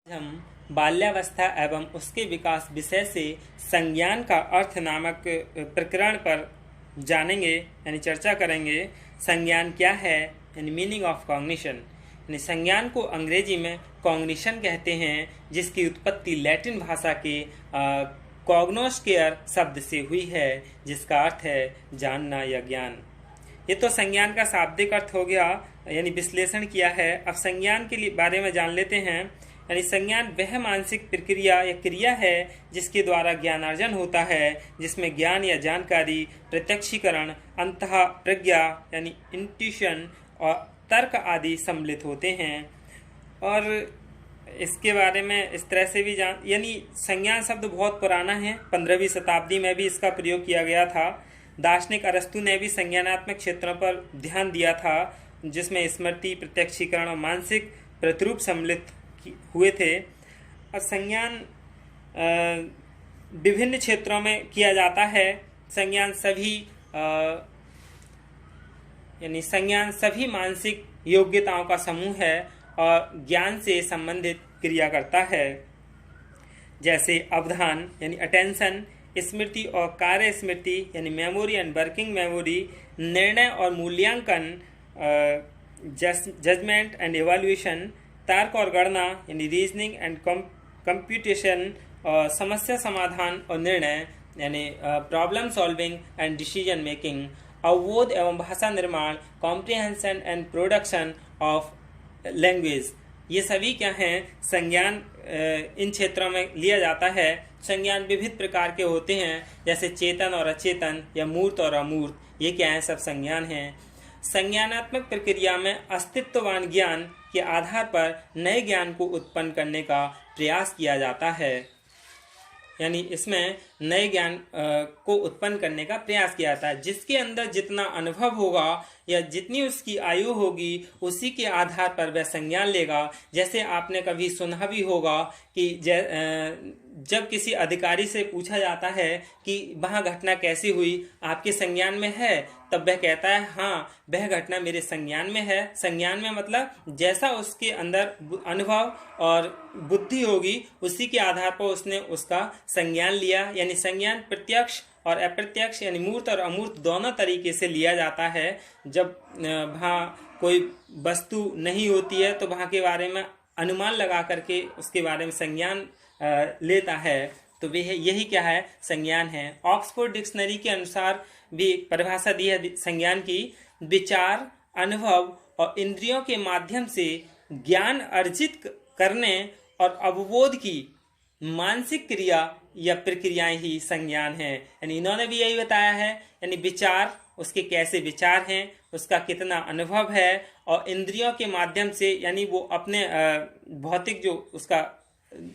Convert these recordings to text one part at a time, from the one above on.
हम बाल्यावस्था एवं उसके विकास विषय से संज्ञान का अर्थ नामक प्रकरण पर जानेंगे यानी चर्चा करेंगे। संज्ञान क्या है यानी मीनिंग ऑफ कॉग्निशन। यानी संज्ञान को अंग्रेजी में कॉग्निशन कहते हैं, जिसकी उत्पत्ति लैटिन भाषा के कॉग्नोस केयर शब्द से हुई है, जिसका अर्थ है जानना या ज्ञान। ये तो संज्ञान का शाब्दिक अर्थ हो गया, यानी विश्लेषण किया है। अब संज्ञान के बारे में जान लेते हैं। यानी संज्ञान वह मानसिक प्रक्रिया या क्रिया है जिसके द्वारा ज्ञानार्जन होता है, जिसमें ज्ञान या जानकारी, प्रत्यक्षीकरण, अंतः प्रज्ञा यानी इंट्यूशन और तर्क आदि सम्मिलित होते हैं। और इसके बारे में इस तरह से भी यानी संज्ञान शब्द बहुत पुराना है। 15वीं शताब्दी में भी इसका प्रयोग किया गया था। दार्शनिक अरस्तु ने भी संज्ञानात्मक क्षेत्रों पर ध्यान दिया था, जिसमें स्मृति, प्रत्यक्षीकरण और मानसिक प्रतिरूप सम्मिलित हुए थे। और संज्ञान विभिन्न क्षेत्रों में किया जाता है। संज्ञान सभी मानसिक योग्यताओं का समूह है और ज्ञान से संबंधित क्रिया करता है, जैसे अवधान यानी अटेंशन, स्मृति और कार्य स्मृति यानी मेमोरी एंड वर्किंग मेमोरी, निर्णय और मूल्यांकन, जजमेंट एंड एवल्यूशन, तर्क और गणना यानी रीजनिंग एंड कंप्यूटेशन, समस्या समाधान और निर्णय यानी problem solving and decision making, अवबोध एवं भाषा निर्माण, comprehension and production of language. ये सभी क्या हैं? संज्ञान इन क्षेत्रों में लिया जाता है। संज्ञान विविध प्रकार के होते हैं, जैसे चेतन और अचेतन या मूर्त और अमूर्त। ये क्या है? सब संज्ञान हैं। संज्ञानात्मक प्रक्रिया में अस्तित्ववान ज्ञान के आधार पर नए ज्ञान को उत्पन्न करने का प्रयास किया जाता है। यानी इसमें नए ज्ञान को उत्पन्न करने का प्रयास किया जाता है। जिसके अंदर जितना अनुभव होगा या जितनी उसकी आयु होगी, उसी के आधार पर वह संज्ञान लेगा। जैसे आपने कभी सुना भी होगा कि जब किसी अधिकारी से पूछा जाता है कि वहाँ घटना कैसी हुई, आपके संज्ञान में है, तब वह कहता है हाँ, वह घटना मेरे संज्ञान में है। संज्ञान में मतलब जैसा उसके अंदर अनुभव और बुद्धि होगी, उसी के आधार पर उसने उसका संज्ञान लिया। यानी संज्ञान प्रत्यक्ष और अप्रत्यक्ष यानी मूर्त और अमूर्त दोनों तरीके से लिया जाता है। जब वहाँ कोई वस्तु नहीं होती है तो वहाँ के बारे में अनुमान लगा करके उसके बारे में संज्ञान लेता है। तो वह यही क्या है? संज्ञान है। ऑक्सफोर्ड डिक्शनरी के अनुसार भी परिभाषा दी है संज्ञान की: विचार, अनुभव और इंद्रियों के माध्यम से ज्ञान अर्जित करने और अवबोध की मानसिक क्रिया या प्रक्रियाएं ही संज्ञान है। यानी इन्होंने भी यही बताया है। यानी विचार, उसके कैसे विचार हैं, उसका कितना अनुभव है, और इंद्रियों के माध्यम से यानी वो अपने भौतिक जो उसका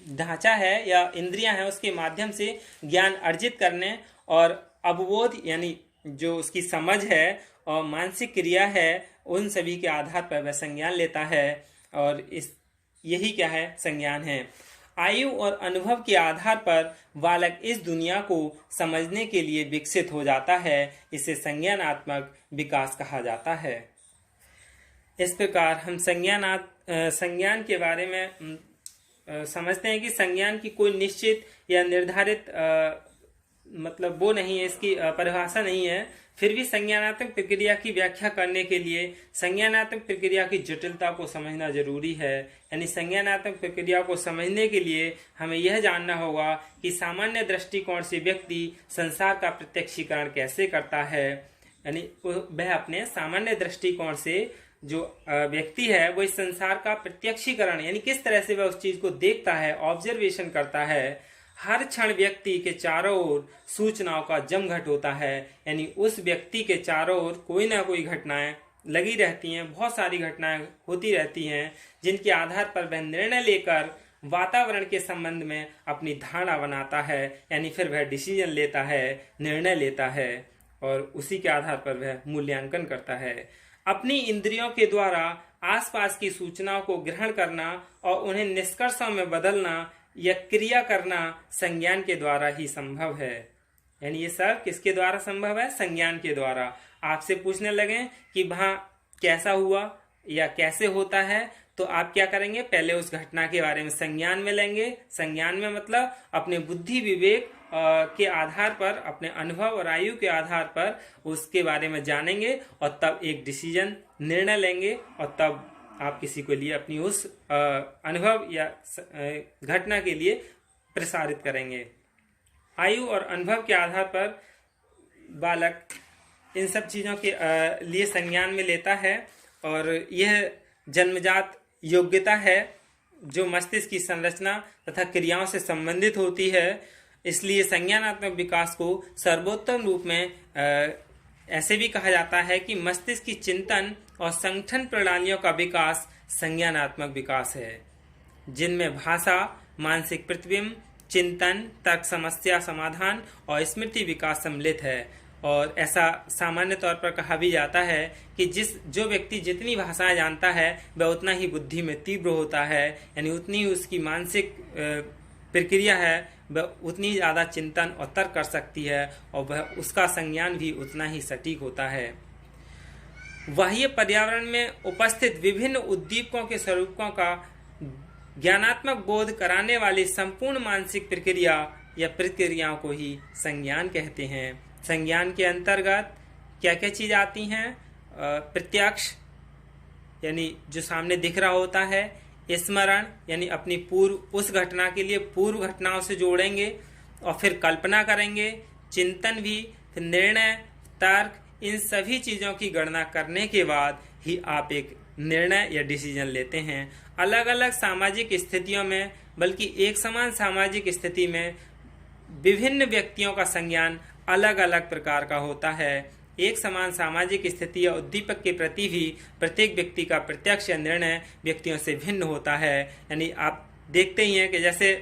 ढांचा है या इंद्रियां हैं, उसके माध्यम से ज्ञान अर्जित करने, और अवबोध यानी जो उसकी समझ है और मानसिक क्रिया है, उन सभी के आधार पर वह संज्ञान लेता है। और यही क्या है? संज्ञान है। आयु और अनुभव के आधार पर बालक इस दुनिया को समझने के लिए विकसित हो जाता है। इसे संज्ञानात्मक विकास कहा जाता है। इस प्रकार हम संज्ञान के बारे में समझते हैं कि संज्ञान की कोई निश्चित या निर्धारित मतलब वो नहीं है, इसकी परिभाषा नहीं है। फिर भी संज्ञानात्मक प्रक्रिया की व्याख्या करने के लिए संज्ञानात्मक प्रक्रिया की जटिलता को समझना जरूरी है। यानी संज्ञानात्मक प्रक्रिया को समझने के लिए हमें यह जानना होगा कि सामान्य दृष्टिकोण से व्यक्ति संसार का प्रत्यक्षीकरण कैसे करता है। यानी वह अपने सामान्य दृष्टिकोण से जो व्यक्ति है वो इस संसार का प्रत्यक्षीकरण यानी किस तरह से वह उस चीज को देखता है, ऑब्जर्वेशन करता है। हर क्षण व्यक्ति के चारों ओर सूचनाओं का जमघट होता है। यानी उस व्यक्ति के चारों ओर कोई ना कोई घटनाएं लगी रहती हैं, बहुत सारी घटनाएं होती रहती हैं, जिनके आधार पर वह निर्णय लेकर वातावरण के संबंध में अपनी धारणा बनाता है। यानी फिर वह डिसीजन लेता है, निर्णय लेता है, और उसी के आधार पर वह मूल्यांकन करता है। अपनी इंद्रियों के द्वारा आसपास की सूचनाओं को ग्रहण करना और उन्हें निष्कर्षों में बदलना या क्रिया करना संज्ञान के द्वारा ही संभव है। यानी ये सब किसके द्वारा संभव है? संज्ञान के द्वारा। आपसे पूछने लगे कि वहाँ कैसा हुआ, या कैसे होता है, तो आप क्या करेंगे, पहले उस घटना के बारे में संज्ञान में लेंगे। संज्ञान में मतलब अपने बुद्धि विवेक के आधार पर, अपने अनुभव और आयु के आधार पर उसके बारे में जानेंगे और तब एक डिसीजन, निर्णय लेंगे और तब आप किसी के लिए अपनी उस अनुभव या घटना के लिए प्रसारित करेंगे। आयु और अनुभव के आधार पर बालक इन सब चीज़ों के लिए संज्ञान में लेता है और यह जन्मजात योग्यता है जो मस्तिष्क की संरचना तथा क्रियाओं से संबंधित होती है। इसलिए संज्ञानात्मक विकास को सर्वोत्तम रूप में ऐसे भी कहा जाता है कि मस्तिष्क की चिंतन और संगठन प्रणालियों का विकास संज्ञानात्मक विकास है, जिनमें भाषा, मानसिक प्रतिबिंब, चिंतन, तर्क, समस्या समाधान और स्मृति विकास सम्मिलित है। और ऐसा सामान्य तौर पर कहा भी जाता है कि जो व्यक्ति जितनी भाषाएं जानता है वह उतना ही बुद्धि में तीव्र होता है, यानी उतनी ही उसकी मानसिक प्रक्रिया है, वह उतनी ज़्यादा चिंतन और तर्क कर सकती है और वह उसका संज्ञान भी उतना ही सटीक होता है। बाह्य पर्यावरण में उपस्थित विभिन्न उद्दीपकों के स्वरूपों का ज्ञानात्मक बोध कराने वाली संपूर्ण मानसिक प्रक्रिया या प्रक्रियाओं को ही संज्ञान कहते हैं। संज्ञान के अंतर्गत क्या क्या चीज़ आती हैं? प्रत्यक्ष यानी जो सामने दिख रहा होता है, स्मरण यानी अपनी पूर्व उस घटना के लिए पूर्व घटनाओं से जोड़ेंगे और फिर कल्पना करेंगे, चिंतन भी, फिर निर्णय, तर्क, इन सभी चीज़ों की गणना करने के बाद ही आप एक निर्णय या डिसीजन लेते हैं। अलग अलग सामाजिक स्थितियों में, बल्कि एक समान सामाजिक स्थिति में विभिन्न व्यक्तियों का संज्ञान अलग अलग प्रकार का होता है। एक समान सामाजिक स्थिति या उद्दीपक के प्रति भी प्रत्येक व्यक्ति का प्रत्यक्ष या निर्णय व्यक्तियों से भिन्न होता है। यानी आप देखते ही हैं कि जैसे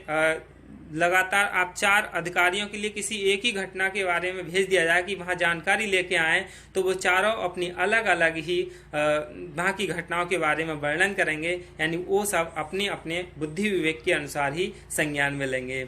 लगातार आप 4 अधिकारियों के लिए किसी एक ही घटना के बारे में भेज दिया जाए कि वहाँ जानकारी लेके आएँ, तो वो चारों अपनी अलग अलग ही वहाँ की घटनाओं के बारे में वर्णन करेंगे। यानी वो सब अपने अपने बुद्धि विवेक के अनुसार ही संज्ञान में लेंगे।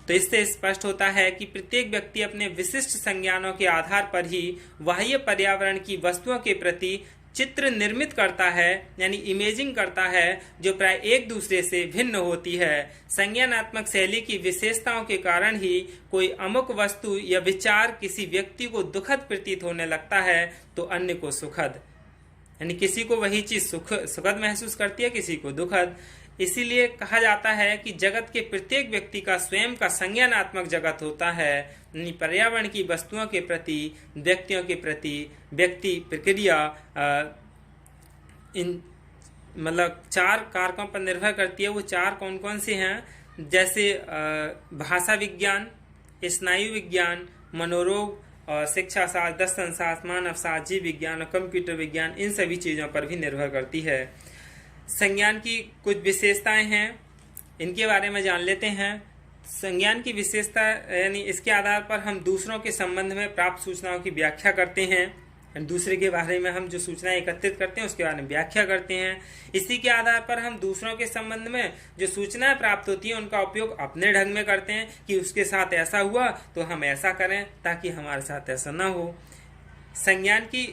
तो इससे स्पष्ट होता है कि प्रत्येक व्यक्ति अपने विशिष्ट संज्ञानों के आधार पर ही बाह्य पर्यावरण की वस्तुओं के प्रति चित्र निर्मित करता है, यानी इमेजिंग करता है, जो प्राय एक दूसरे से भिन्न होती है। संज्ञानात्मक शैली की विशेषताओं के कारण ही कोई अमुक वस्तु या विचार किसी व्यक्ति को दुखद प्रतीत होने लगता है तो अन्य को सुखद, यानी किसी को वही चीज सुखद महसूस करती है, किसी को दुखद। इसीलिए कहा जाता है कि जगत के प्रत्येक व्यक्ति का स्वयं का संज्ञानात्मक जगत होता है। यानी पर्यावरण की वस्तुओं के प्रति, व्यक्तियों के प्रति व्यक्ति प्रक्रिया इन मतलब 4 कारकों पर निर्भर करती है। वो 4 कौन कौन से हैं? जैसे भाषा विज्ञान, स्नायु विज्ञान, मनोरोग, शिक्षा शास्त्र, दर्शन शास्त्र, मानव शास्त्र, जीव विज्ञान और कंप्यूटर विज्ञान, इन सभी चीज़ों पर भी निर्भर करती है। संज्ञान की कुछ विशेषताएं हैं, इनके बारे में जान लेते हैं। संज्ञान की विशेषता यानी इसके आधार पर हम दूसरों के संबंध में प्राप्त सूचनाओं की व्याख्या करते हैं। दूसरे के बारे में हम जो सूचनाएं एकत्रित करते हैं उसके बारे में व्याख्या करते हैं। इसी के आधार पर हम दूसरों के संबंध में जो सूचनाएं प्राप्त होती हैं उनका उपयोग अपने ढंग में करते हैं कि उसके साथ ऐसा हुआ तो हम ऐसा करें ताकि हमारे साथ ऐसा ना हो। संज्ञान की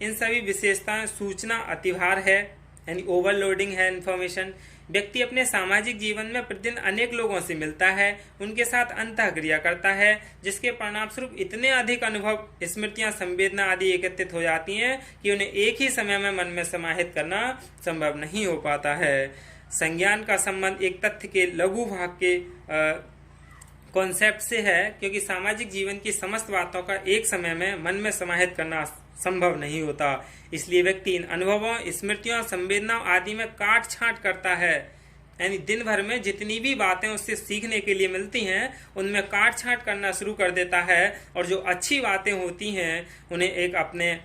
इन सभी विशेषताएं सूचना अतिभार है, यानी ओवरलोडिंग है इन्फॉर्मेशन। व्यक्ति अपने सामाजिक जीवन में प्रतिदिन अनेक लोगों से मिलता है, उनके साथ अंतःक्रिया करता है, जिसके परिणाम स्वरूप इतने अधिक अनुभव, स्मृतियां, संवेदना आदि एकत्रित हो जाती हैं कि उन्हें एक ही समय में मन में समाहित करना संभव नहीं हो पाता है। संज्ञान का संबंध एक तथ्य के लघु भाग के कॉन्सेप्ट से है, क्योंकि सामाजिक जीवन की समस्त बातों का एक समय में मन में समाहित करना संभव नहीं होता। इसलिए व्यक्ति इन अनुभवों, स्मृतियों, संवेदनाओं आदि में काट छांट करता है। यानी दिन भर में जितनी भी बातें उससे सीखने के लिए मिलती हैं उनमें काट छांट करना शुरू कर देता है, और जो अच्छी बातें होती हैं उन्हें एक अपने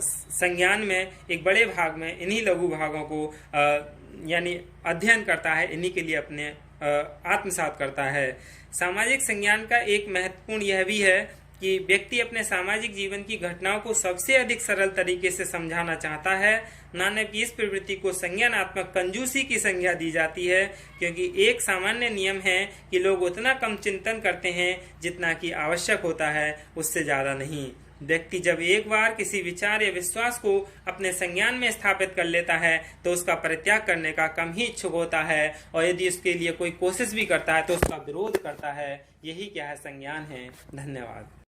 संज्ञान में एक बड़े भाग में इन्हीं लघु भागों को यानी अध्ययन करता है, इन्हीं के लिए अपने आत्मसात करता है। सामाजिक संज्ञान का एक महत्वपूर्ण यह भी है कि व्यक्ति अपने सामाजिक जीवन की घटनाओं को सबसे अधिक सरल तरीके से समझाना चाहता है। नाना की इस प्रवृत्ति को संज्ञानात्मक कंजूसी की संज्ञा दी जाती है, क्योंकि एक सामान्य नियम है कि लोग उतना कम चिंतन करते हैं जितना कि आवश्यक होता है, उससे ज़्यादा नहीं। व्यक्ति जब एक बार किसी विचार या विश्वास को अपने संज्ञान में स्थापित कर लेता है तो उसका परित्याग करने का कम ही इच्छुक होता है, और यदि उसके लिए कोई कोशिश भी करता है तो उसका विरोध करता है। यही क्या है, संज्ञान है। धन्यवाद।